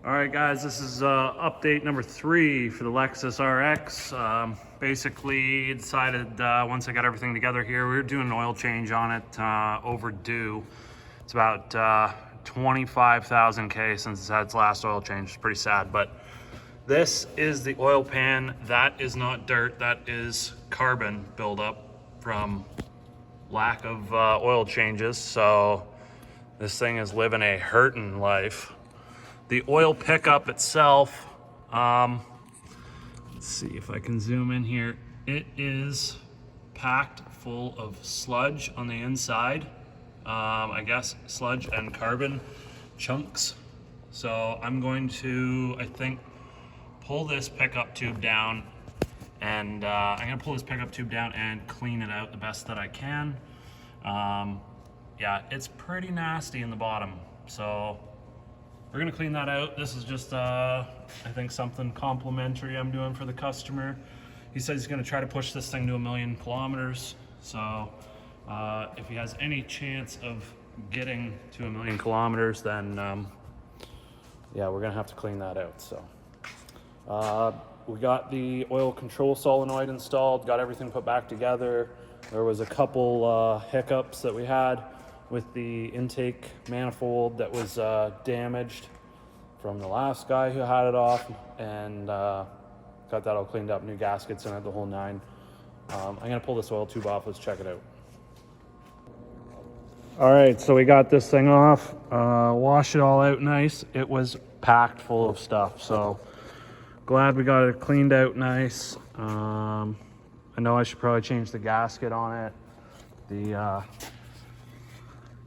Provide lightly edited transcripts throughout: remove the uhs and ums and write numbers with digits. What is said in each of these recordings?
All right, guys, this is update number 3 for the Lexus RX. Basically decided once I got everything together here, we were doing an oil change on it, overdue. It's about 25,000 K since it's had its last oil change. It's pretty sad, but this is the oil pan. That is not dirt, that is carbon buildup from lack of oil changes. So this thing is living a hurtin' life. The oil pickup itself, let's see if I can zoom in here. It is packed full of sludge on the inside. I guess sludge and carbon chunks. So I'm going to, I think, pull this pickup tube down and clean it out the best that I can. Yeah, it's pretty nasty in the bottom. So we're gonna clean that out. This is just, I think, something complimentary I'm doing for the customer. He says he's gonna try to push this thing to 1,000,000 kilometers. So if he has any chance of getting to 1,000,000 kilometers, then yeah, we're gonna have to clean that out. So we got the oil control solenoid installed, got everything put back together. There was a couple hiccups that we had with the intake manifold that was damaged from the last guy who had it off, and got that all cleaned up, new gaskets in it, the whole 9. I'm gonna pull this oil tube off. Let's check it out. All right, so we got this thing off, washed it all out nice. It was packed full of stuff, so glad we got it cleaned out nice. I know I should probably change the gasket on it. The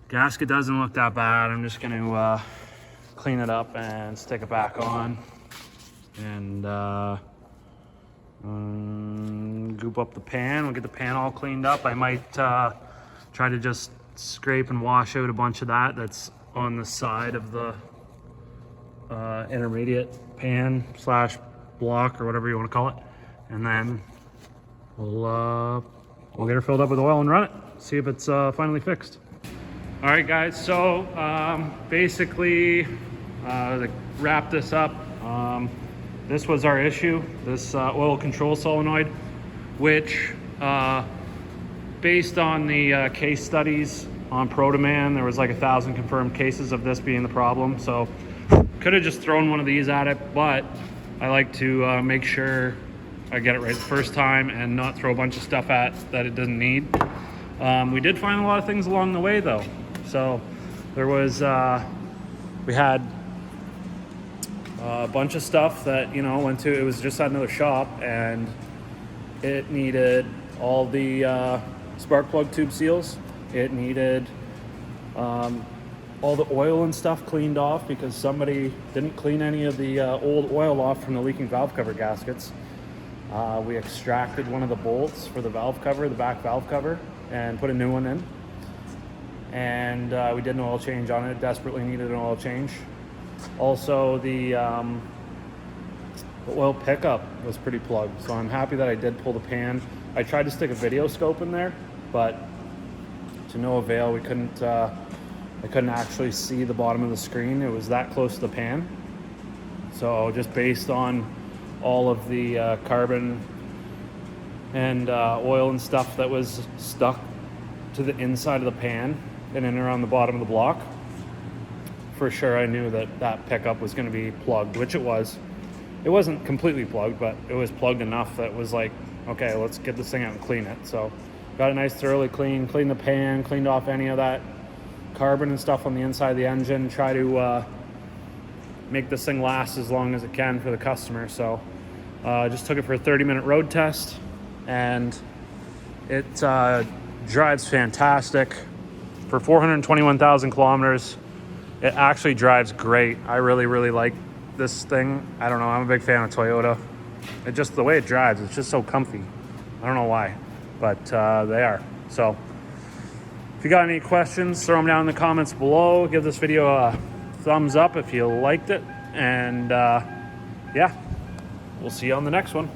gasket doesn't look that bad. I'm just gonna clean it up and stick it back on, and goop up the pan. We'll get the pan all cleaned up. I might try to just scrape and wash out a bunch of that's on the side of the intermediate pan slash block, or whatever you want to call it, and then we'll get her filled up with oil and run it, see if it's finally fixed. All right, guys, so basically to wrap this up, this was our issue, this oil control solenoid, which based on the case studies on ProDemand, there was like 1,000 confirmed cases of this being the problem. So could have just thrown one of these at it, but I like to make sure I get it right the first time and not throw a bunch of stuff at that it doesn't need. We did find a lot of things along the way though. So there was, we had a bunch of stuff that, you know, it was just at another shop, and it needed all the spark plug tube seals. It needed all the oil and stuff cleaned off because somebody didn't clean any of the old oil off from the leaking valve cover gaskets. We extracted one of the bolts for the valve cover, the back valve cover, and put a new one in. And we did an oil change on it. It desperately needed an oil change. Also, the oil pickup was pretty plugged, so I'm happy that I did pull the pan. I tried to stick a video scope in there, but to no avail. We couldn't, I couldn't actually see the bottom of the screen. It was that close to the pan. So just based on all of the carbon and oil and stuff that was stuck to the inside of the pan and in around the bottom of the block, for sure I knew that that pickup was going to be plugged, which it was. It wasn't completely plugged, but it was plugged enough that it was like, okay, let's get this thing out and clean it. So got it nice, thoroughly cleaned the pan, cleaned off any of that carbon and stuff on the inside of the engine, try to make this thing last as long as it can for the customer. So just took it for a 30-minute road test, and it drives fantastic. For 421,000 kilometers, it actually drives great. I really like this thing. I don't know, I'm a big fan of Toyota. It just, the way it drives, it's just so comfy. I don't know why, but they are. So if you got any questions, throw them down in the comments below. Give this video a thumbs up if you liked it, and yeah, we'll see you on the next one.